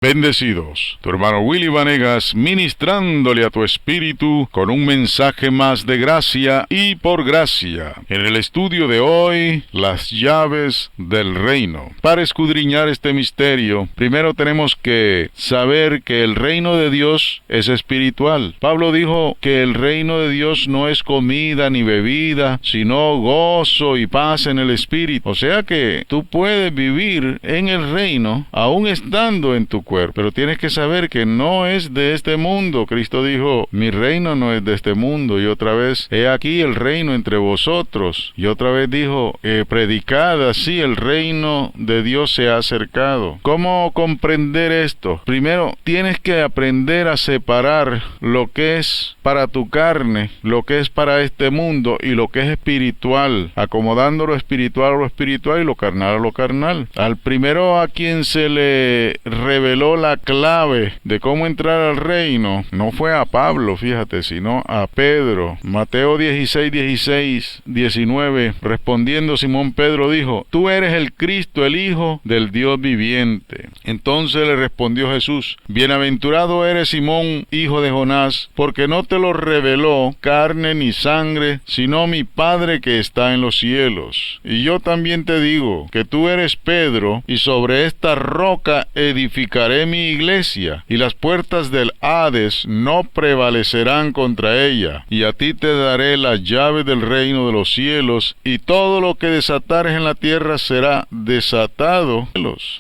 Bendecidos, tu hermano Willy Vanegas ministrándole a tu espíritu con un mensaje más de gracia y por gracia. En el estudio de hoy, las llaves del reino. Para escudriñar este misterio, primero tenemos que saber que el reino de Dios es espiritual. Pablo dijo que el reino de Dios no es comida ni bebida, sino gozo y paz en el espíritu. O sea que tú puedes vivir en el reino aún estando en tu cuerpo, pero tienes que saber que no es de este mundo. Cristo dijo, mi reino no es de este mundo, y otra vez, he aquí el reino entre vosotros, y otra vez dijo, predicad así, el reino de Dios se ha acercado. ¿Cómo comprender esto? Primero, tienes que aprender a separar lo que es para tu carne, lo que es para este mundo, y lo que es espiritual, acomodando lo espiritual a lo espiritual y lo carnal a lo carnal. Al primero a quien se le reveló la clave de cómo entrar al reino, no fue a Pablo, fíjate, sino a Pedro. Mateo 16:19, respondiendo Simón Pedro dijo, tú eres el Cristo, el Hijo del Dios viviente. Entonces le respondió Jesús, bienaventurado eres Simón, hijo de Jonás, porque no te lo reveló carne ni sangre, sino mi Padre que está en los cielos. Y yo también te digo que tú eres Pedro, y sobre esta roca edificaré mi iglesia, y las puertas del Hades no prevalecerán contra ella. Y a ti te daré las llaves del reino de los cielos, y todo lo que desatares en la tierra será desatado.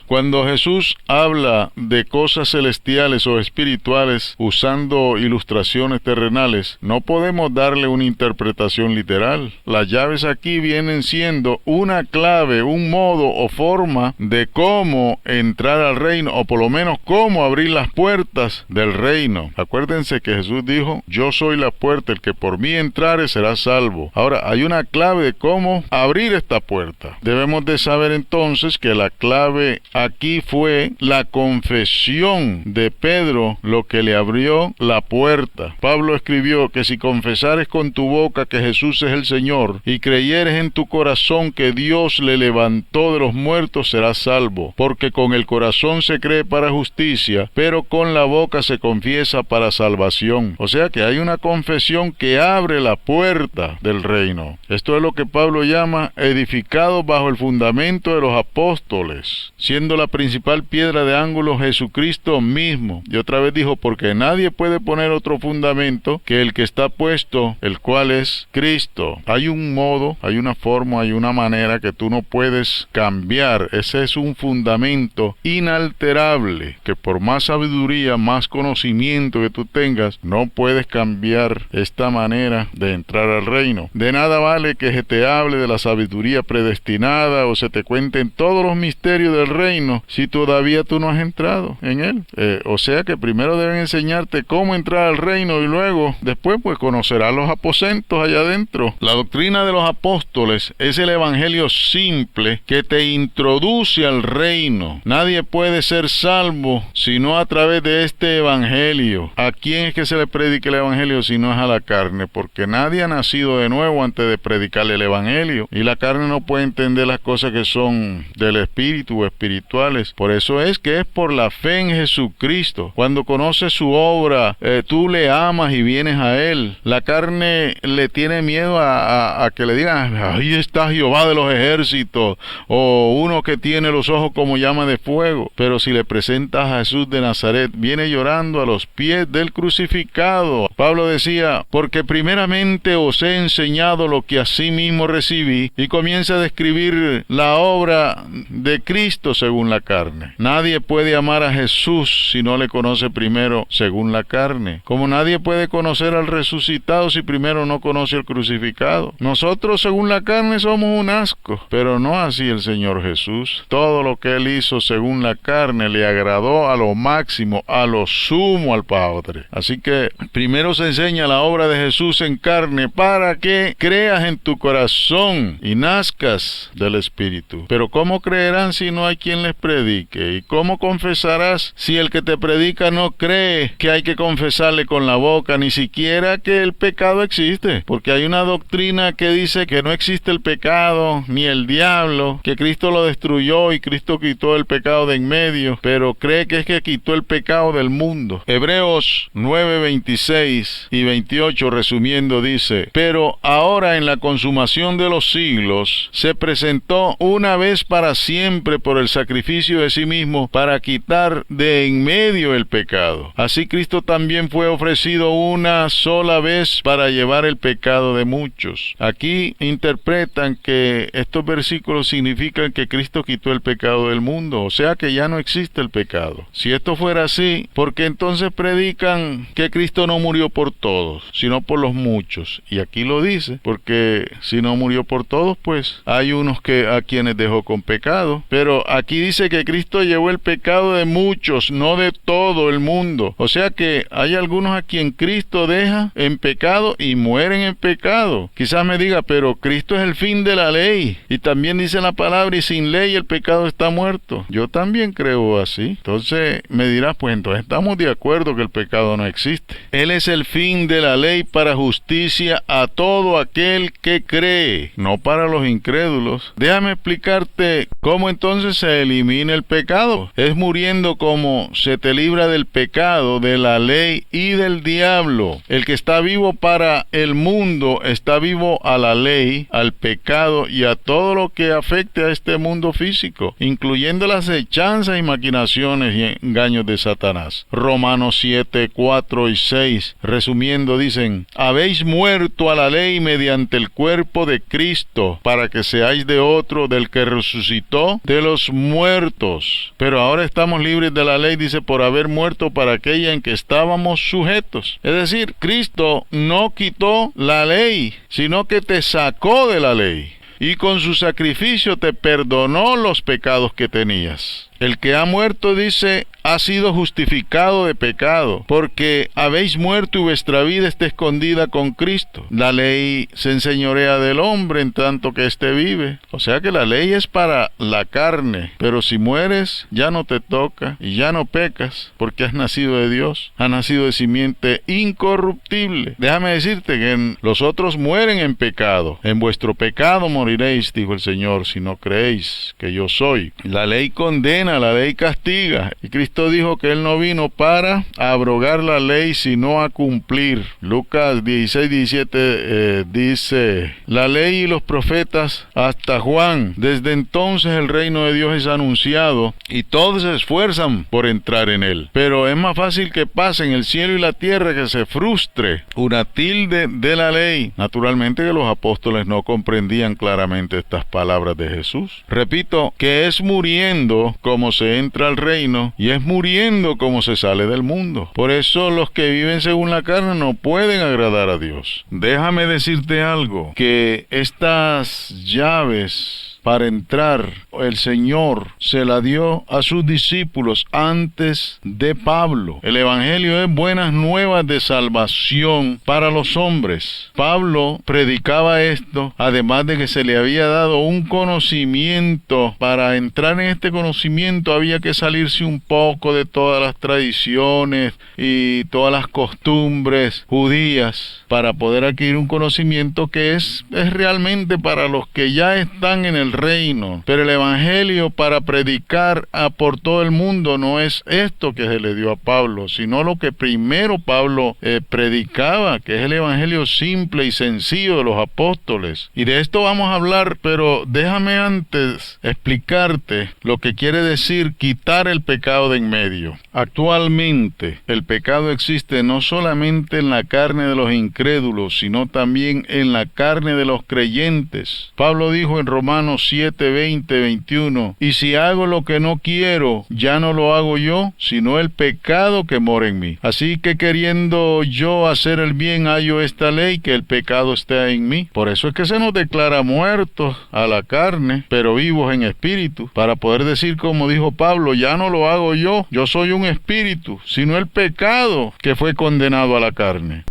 Cuando Jesús habla de cosas celestiales o espirituales usando ilustraciones terrenales, no podemos darle una interpretación literal. Las llaves aquí vienen siendo una clave, un modo o forma de cómo entrar al reino, o por lo menos cómo abrir las puertas del reino. Acuérdense que Jesús dijo, yo soy la puerta, el que por mí entrare será salvo. Ahora, hay una clave de cómo abrir esta puerta. Debemos de saber entonces que la clave aquí fue la confesión de Pedro, lo que le abrió la puerta. Pablo escribió que si confesares con tu boca que Jesús es el Señor, y creyeres en tu corazón que Dios le levantó de los muertos, serás salvo. Porque con el corazón se cree para justicia, pero con la boca se confiesa para salvación. O sea que hay una confesión que abre la puerta del reino. Esto es lo que Pablo llama edificado bajo el fundamento de los apóstoles, siendo la principal piedra de ángulo Jesucristo mismo. Y otra vez dijo, porque nadie puede poner otro fundamento que el que está puesto, el cual es Cristo. Hay un modo, hay una forma, hay una manera que tú no puedes cambiar. Ese es un fundamento inalterable, que por más sabiduría, más conocimiento que tú tengas, no puedes cambiar esta manera de entrar al reino. De nada vale que se te hable de la sabiduría predestinada o se te cuenten todos los misterios del reino si todavía tú no has entrado en él. O sea que primero deben enseñarte cómo entrar al reino, y luego, después pues conocerás los aposentos allá adentro. La doctrina de los apóstoles es el evangelio simple que te introduce al reino. Nadie puede ser salvo sino a través de este evangelio. ¿A quién es que se le predica el evangelio si no es a la carne? Porque nadie ha nacido de nuevo antes de predicarle el evangelio, y la carne no puede entender las cosas que son del espíritu o espirituales. Por eso es que es por la fe en Jesucristo. Cuando conoces su obra, tú le amas y vienes a él. La carne le tiene miedo a que le digan, ahí está Jehová de los ejércitos, o uno que tiene los ojos como llama de fuego. Pero si le presentas a Jesús de Nazaret, viene llorando a los pies del crucificado. Pablo decía, porque primeramente os he enseñado lo que asimismo recibí, y comienza a describir la obra de Cristo según la carne. Nadie puede amar a Jesús si no le conoce primero según la carne, como nadie puede conocer al resucitado si primero no conoce al crucificado. Nosotros según la carne somos un asco, pero no así el Señor Jesús. Todo lo que Él hizo según la carne le agradó a lo máximo, a lo sumo al Padre. Así que primero se enseña la obra de Jesús en carne para que creas en tu corazón y nazcas del Espíritu. Pero ¿cómo creerán si no hay quien les predique? ¿Y cómo confesarás si el que te predica no cree que hay que confesarle con la boca, ni siquiera que el pecado existe? Porque hay una doctrina que dice que no existe el pecado ni el diablo, que Cristo lo destruyó y Cristo quitó el pecado de en medio, pero pero cree que es que quitó el pecado del mundo. Hebreos 9:26 y 28, resumiendo, dice: pero ahora en la consumación de los siglos se presentó una vez para siempre por el sacrificio de sí mismo para quitar de en medio el pecado. Así Cristo también fue ofrecido una sola vez para llevar el pecado de muchos. Aquí interpretan que estos versículos significan que Cristo quitó el pecado del mundo, o sea que ya no existe el pecado. Si esto fuera así, ¿por qué entonces predican que Cristo no murió por todos, sino por los muchos? Y aquí lo dice, porque si no murió por todos, pues hay unos a quienes dejó con pecado. Pero aquí dice que Cristo llevó el pecado de muchos, no de todo el mundo. O sea que hay algunos a quien Cristo deja en pecado y mueren en pecado. Quizás me diga, pero Cristo es el fin de la ley. Y también dice la palabra, y sin ley el pecado está muerto. Yo también creo así. Entonces me dirás, pues entonces estamos de acuerdo que el pecado no existe. Él es el fin de la ley para justicia a todo aquel que cree, no para los incrédulos. Déjame explicarte cómo entonces se elimina el pecado. Es muriendo como se te libra del pecado, de la ley y del diablo. El que está vivo para el mundo está vivo a la ley, al pecado y a todo lo que afecte a este mundo físico, incluyendo las hechanzas y maquinaciones y engaños de Satanás. Romanos 7, 4 y 6, resumiendo, dicen: habéis muerto a la ley mediante el cuerpo de Cristo, para que seáis de otro, del que resucitó de los muertos. Pero ahora estamos libres de la ley, dice, por haber muerto para aquella en que estábamos sujetos. Es decir, Cristo no quitó la ley, sino que te sacó de la ley. Y con su sacrificio te perdonó los pecados que tenías. El que ha muerto, dice, ha sido justificado de pecado, porque habéis muerto y vuestra vida está escondida con Cristo. La ley se enseñorea del hombre en tanto que éste vive. O sea que la ley es para la carne, pero si mueres ya no te toca y ya no pecas, porque has nacido de Dios, has nacido de simiente incorruptible. Déjame decirte que los otros mueren en pecado. En vuestro pecado moriréis, dijo el Señor, si no creéis que yo soy. La ley condena, la ley castiga, y Cristo dijo que Él no vino para abrogar la ley, sino a cumplir. Lucas 16, 17 dice: la ley y los profetas hasta Juan. Desde entonces el reino de Dios es anunciado, y todos se esfuerzan por entrar en él. Pero es más fácil que pasen el cielo y la tierra que se frustre una tilde de la ley. Naturalmente que los apóstoles no comprendían claramente estas palabras de Jesús. Repito, que es muriendo como se entra al reino y es muriendo como se sale del mundo. Por eso los que viven según la carne no pueden agradar a Dios. Déjame decirte algo, que estas llaves para entrar, el Señor se la dio a sus discípulos antes de Pablo. El Evangelio es buenas nuevas de salvación para los hombres. Pablo predicaba esto, además de que se le había dado un conocimiento. Para entrar en este conocimiento había que salirse un poco de todas las tradiciones y todas las costumbres judías para poder adquirir un conocimiento que es realmente para los que ya están en el reino. Pero el Evangelio para predicar por todo el mundo no es esto que se le dio a Pablo, sino lo que primero Pablo predicaba, que es el Evangelio simple y sencillo de los apóstoles. Y de esto vamos a hablar, pero déjame antes explicarte lo que quiere decir quitar el pecado de en medio. Actualmente el pecado existe no solamente en la carne de los incrédulos, sino también en la carne de los creyentes. Pablo dijo en Romanos 7, 20, 21, y si hago lo que no quiero, ya no lo hago yo, sino el pecado que mora en mí. Así que queriendo yo hacer el bien, hallo esta ley, que el pecado esté en mí. Por eso es que se nos declara muertos a la carne, pero vivos en espíritu, para poder decir como dijo Pablo, ya no lo hago yo soy un espíritu, sino el pecado que fue condenado a la carne.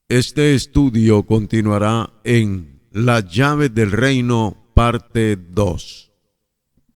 Este estudio continuará en Las llaves del reino, parte 2.